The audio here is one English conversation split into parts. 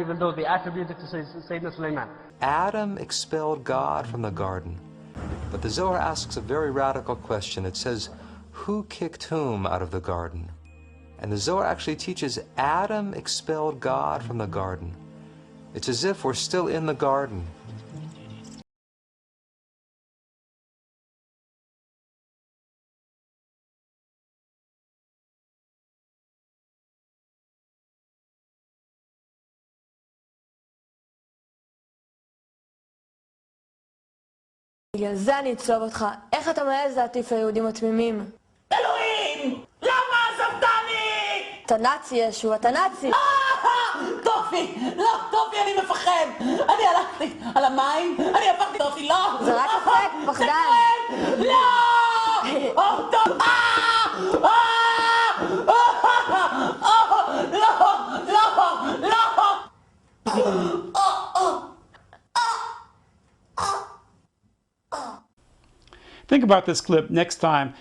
Even though they attribute it to Sayyidina Sulaiman. Adam expelled God from the garden. But the Zohar asks a very radical question. It says, who kicked whom out of the garden? And the Zohar actually teaches Adam expelled God from the garden. It's as if we're still in the garden. בגלל זה אני אצלוב אותך. איך אתה מעז להטיף ליהודים התמימים? אלוהים! למה עזבתני? אתה נאצי ישו, אתה נאצי! טופי! לא, טופי, אני מפחד! אני הלכתי על המים, אני הפכתי טופי, לא! זה רק אפק, פחדן! זה כואב! לא! טוב! לא! Think about this clip next time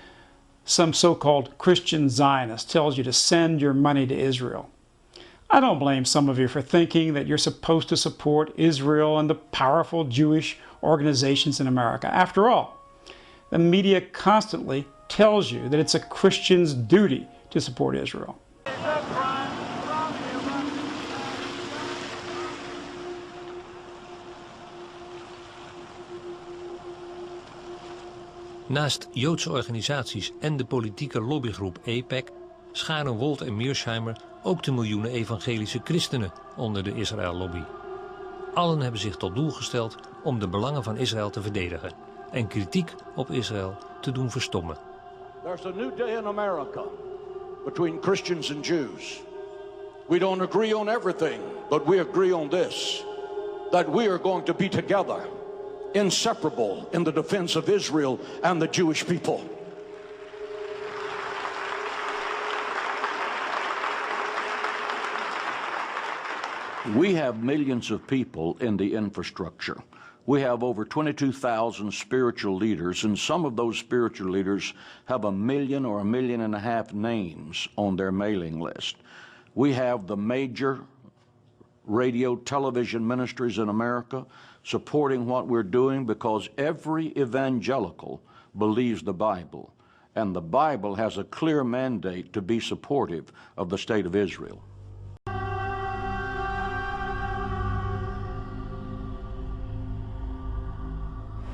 some so-called Christian Zionist tells you to send your money to Israel. I don't blame some of you for thinking that you're supposed to support Israel and the powerful Jewish organizations in America. After all, the media constantly tells you that it's a Christian's duty to support Israel. Naast Joodse organisaties en de politieke lobbygroep AIPAC scharen Wolt en Mearsheimer ook de miljoenen evangelische christenen onder de Israël-lobby. Allen hebben zich tot doel gesteld om de belangen van Israël te verdedigen en kritiek op Israël te doen verstommen. There's a new day in America between Christians and Jews. We don't agree on everything, but we agree on this, that we are going to be together, inseparable in the defense of Israel and the Jewish people. We have millions of people in the infrastructure. We have over 22,000 spiritual leaders, and some of those spiritual leaders have 1 million or 1.5 million names on their mailing list. We have the major radio, television ministries in America supporting what we're doing because every evangelical believes the Bible, and the Bible has a clear mandate to be supportive of the state of Israel.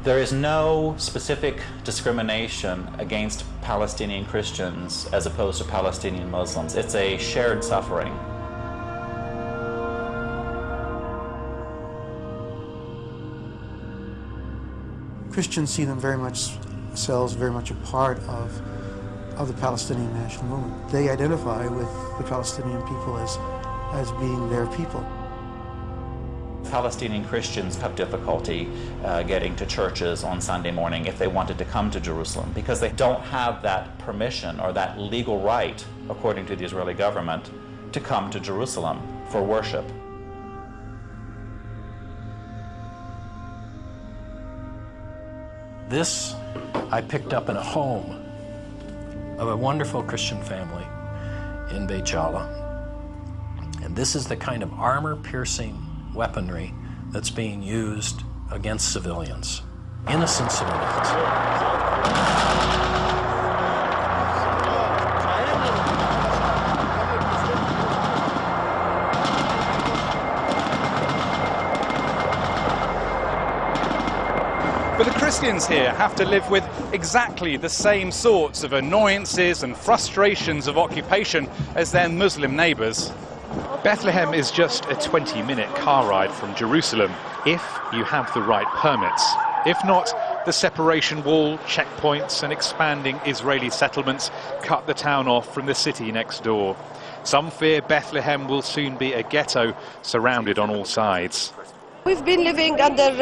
There is no specific discrimination against Palestinian Christians as opposed to Palestinian Muslims. It's a shared suffering. Christians see themselves very much a part of the Palestinian national movement. They identify with the Palestinian people as being their people. Palestinian Christians have difficulty getting to churches on Sunday morning if they wanted to come to Jerusalem because they don't have that permission or that legal right, according to the Israeli government, to come to Jerusalem for worship. This I picked up in a home of a wonderful Christian family in Beit Jala. And this is the kind of armor-piercing weaponry that's being used against civilians, innocent civilians. But the Christians here have to live with exactly the same sorts of annoyances and frustrations of occupation as their Muslim neighbours. Bethlehem is just a 20-minute car ride from Jerusalem, if you have the right permits. If not, the separation wall, checkpoints and expanding Israeli settlements cut the town off from the city next door. Some fear Bethlehem will soon be a ghetto, surrounded on all sides. We've been living under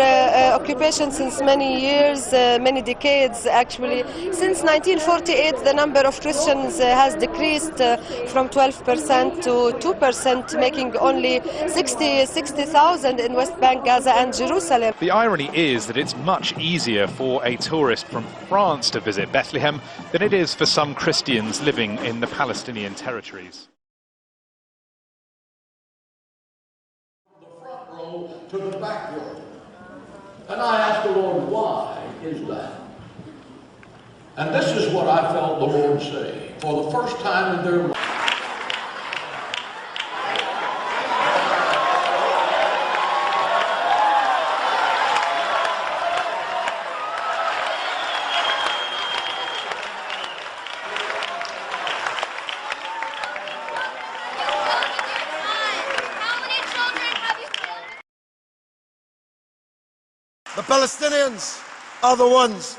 occupation since many years, many decades actually. Since 1948 the number of Christians has decreased from 12% to 2%, making only 60,000 in West Bank, Gaza and Jerusalem. The irony is that it's much easier for a tourist from France to visit Bethlehem than it is for some Christians living in the Palestinian territories. to the backyard. And I asked the Lord, why is that? And this is what I felt the Lord say for the first time in their life. The Palestinians are the ones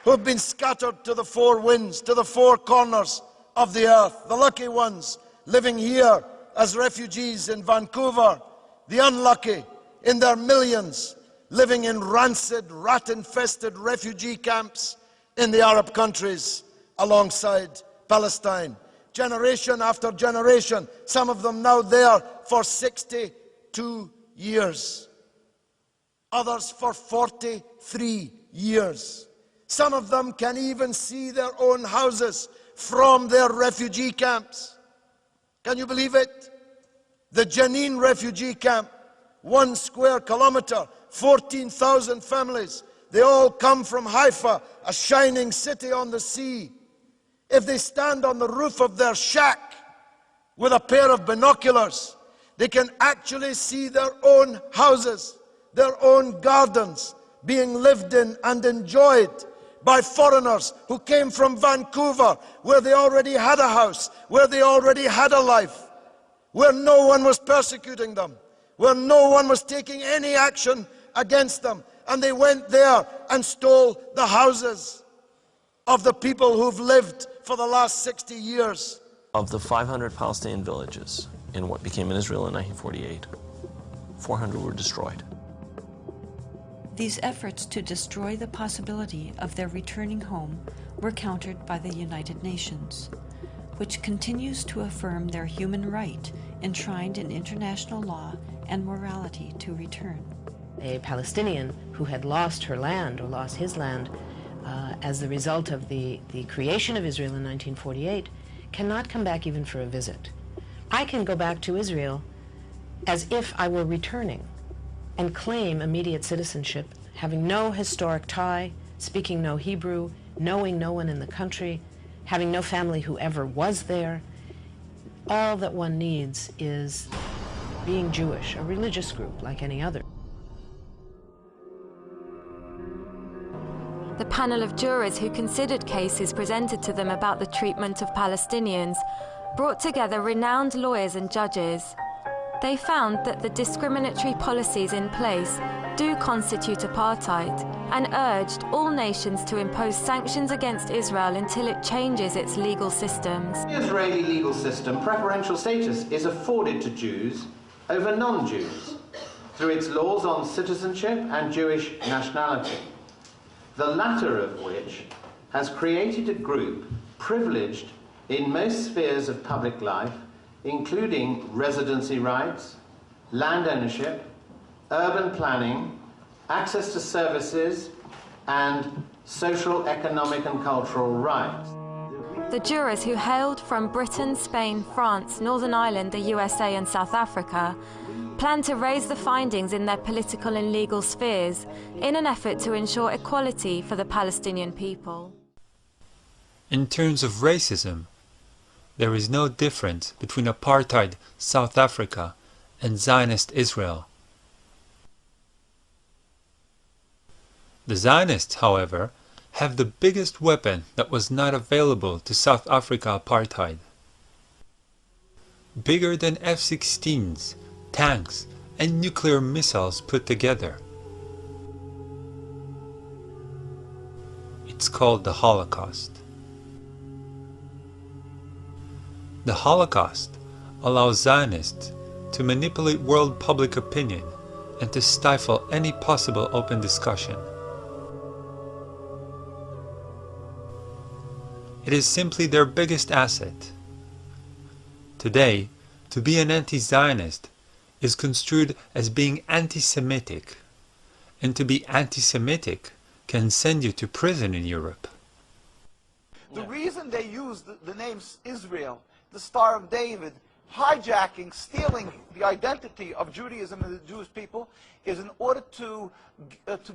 who have been scattered to the four winds, to the four corners of the earth. The lucky ones living here as refugees in Vancouver. The unlucky in their millions living in rancid, rat-infested refugee camps in the Arab countries alongside Palestine. Generation after generation, some of them now there for 62 years. Others for 43 years. Some of them can even see their own houses from their refugee camps. Can you believe it? The Jenin refugee camp, 1 square kilometer, 14,000 families. They all come from Haifa, a shining city on the sea. If they stand on the roof of their shack with a pair of binoculars, they can actually see their own houses, their own gardens being lived in and enjoyed by foreigners who came from Vancouver, where they already had a house, where they already had a life, where no one was persecuting them, where no one was taking any action against them. And they went there and stole the houses of the people who've lived for the last 60 years. Of the 500 Palestinian villages in what became Israel in 1948, 400 were destroyed. These efforts to destroy the possibility of their returning home were countered by the United Nations, which continues to affirm their human right enshrined in international law and morality to return. A Palestinian who had lost her land or lost his land as the result of the creation of Israel in 1948 cannot come back even for a visit. I can go back to Israel as if I were returning and claim immediate citizenship, having no historic tie, speaking no Hebrew, knowing no one in the country, having no family who ever was there. All that one needs is being Jewish, a religious group like any other. The panel of jurors who considered cases presented to them about the treatment of Palestinians brought together renowned lawyers and judges. They found that the discriminatory policies in place do constitute apartheid and urged all nations to impose sanctions against Israel until it changes its legal systems. In the Israeli legal system, preferential status is afforded to Jews over non-Jews through its laws on citizenship and Jewish nationality, the latter of which has created a group privileged in most spheres of public life, including residency rights, land ownership, urban planning, access to services, and social, economic, and cultural rights. The jurors, who hailed from Britain, Spain, France, Northern Ireland, the USA, and South Africa, plan to raise the findings in their political and legal spheres in an effort to ensure equality for the Palestinian people. In terms of racism, there is no difference between apartheid South Africa and Zionist Israel. The Zionists, however, have the biggest weapon that was not available to South Africa apartheid. Bigger than F-16s, tanks, and nuclear missiles put together. It's called the Holocaust. The Holocaust allows Zionists to manipulate world public opinion and to stifle any possible open discussion. It is simply their biggest asset. Today, to be an anti-Zionist is construed as being anti-Semitic, and to be anti-Semitic can send you to prison in Europe. The reason they use the names Israel, the Star of David, hijacking, stealing the identity of Judaism and the Jewish people is in order to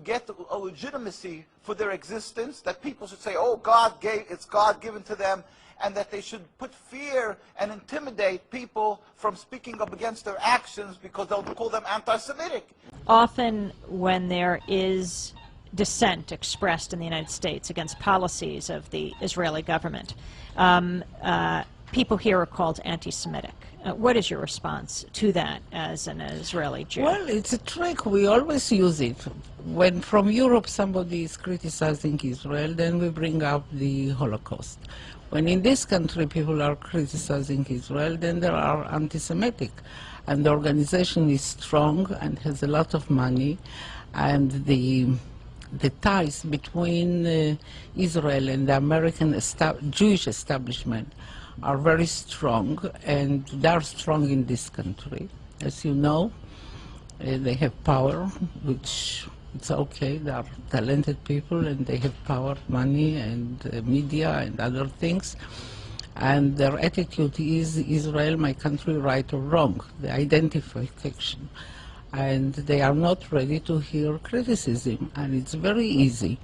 get a legitimacy for their existence, that people should say, oh, it's God given to them, and that they should put fear and intimidate people from speaking up against their actions because they'll call them anti-Semitic. Often when there is dissent expressed in the United States against policies of the Israeli government, people here are called anti-Semitic. What is your response to that as an Israeli Jew? Well, it's a trick. We always use it. When from Europe somebody is criticizing Israel, then we bring up the Holocaust. When in this country people are criticizing Israel, then there are anti-Semitic. And the organization is strong and has a lot of money, and the ties between Israel and the American Jewish establishment are very strong, and they are strong in this country. As you know, they have power, which it's okay. They are talented people, and they have power, money, and media, and other things. And their attitude is Israel, my country, right or wrong, the identification. And they are not ready to hear criticism. And it's very easy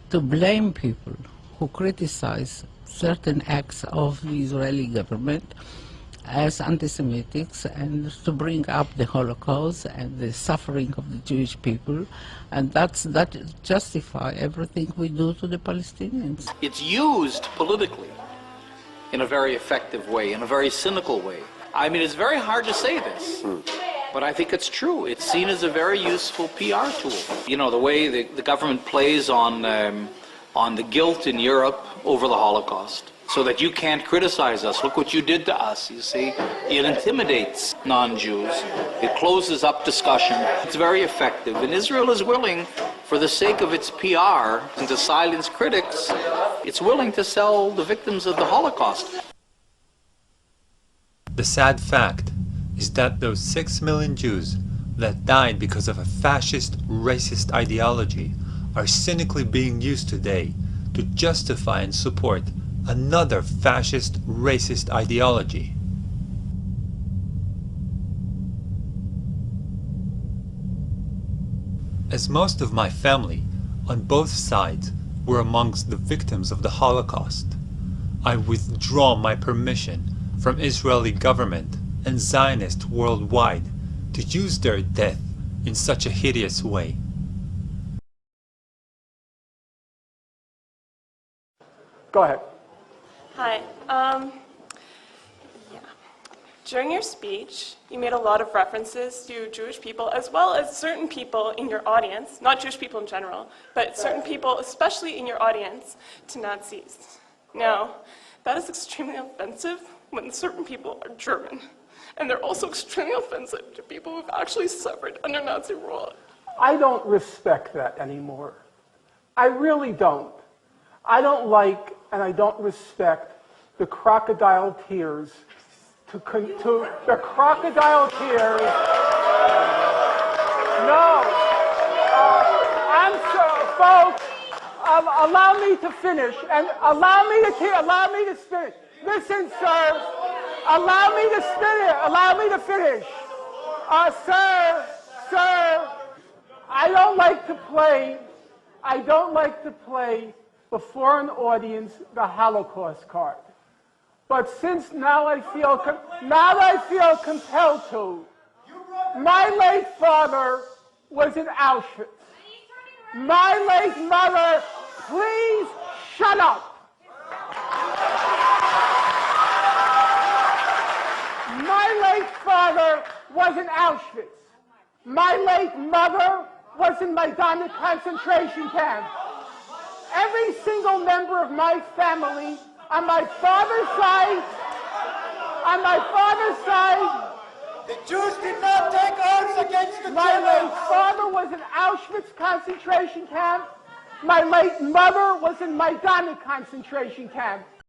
to blame people who criticize certain acts of the Israeli government as anti-Semitics, and to bring up the Holocaust and the suffering of the Jewish people, and that justify everything we do to the Palestinians. It's used politically in a very effective way, in a very cynical way. I mean, it's very hard to say this, but I think it's true. It's seen as a very useful PR tool. You know, the way the government plays on the guilt in Europe over the Holocaust, so that you can't criticize us. Look what you did to us, you see. It intimidates non-Jews. It closes up discussion. It's very effective. And Israel is willing, for the sake of its PR and to silence critics, it's willing to sell the victims of the Holocaust. The sad fact is that those 6 million Jews that died because of a fascist, racist ideology are cynically being used today to justify and support another fascist, racist ideology. As most of my family, on both sides, were amongst the victims of the Holocaust, I withdraw my permission from Israeli government and Zionists worldwide to use their death in such a hideous way. Go ahead. Hi. During your speech, you made a lot of references to Jewish people as well as certain people in your audience, not Jewish people in general, but certain people, especially in your audience, to Nazis. Now, that is extremely offensive when certain people are German. And they're also extremely offensive to people who've actually suffered under Nazi rule. I don't respect that anymore. I really don't. I don't like and I don't respect the crocodile tears the crocodile tears. No. I'm so, folks, allow me to finish and allow me to finish. Listen, sir. Allow me to finish. Allow me to finish. Sir, I don't like to play before an audience the Holocaust card. But since now I feel compelled to. My late father was in Auschwitz. My late mother, please shut up. My late father was in Auschwitz. My late mother was in Majdanek concentration camp. Every single member of my family on my father's side, the Jews did not take arms against the Germans. My late father was in Auschwitz concentration camp. My late mother was in Majdanek concentration camp.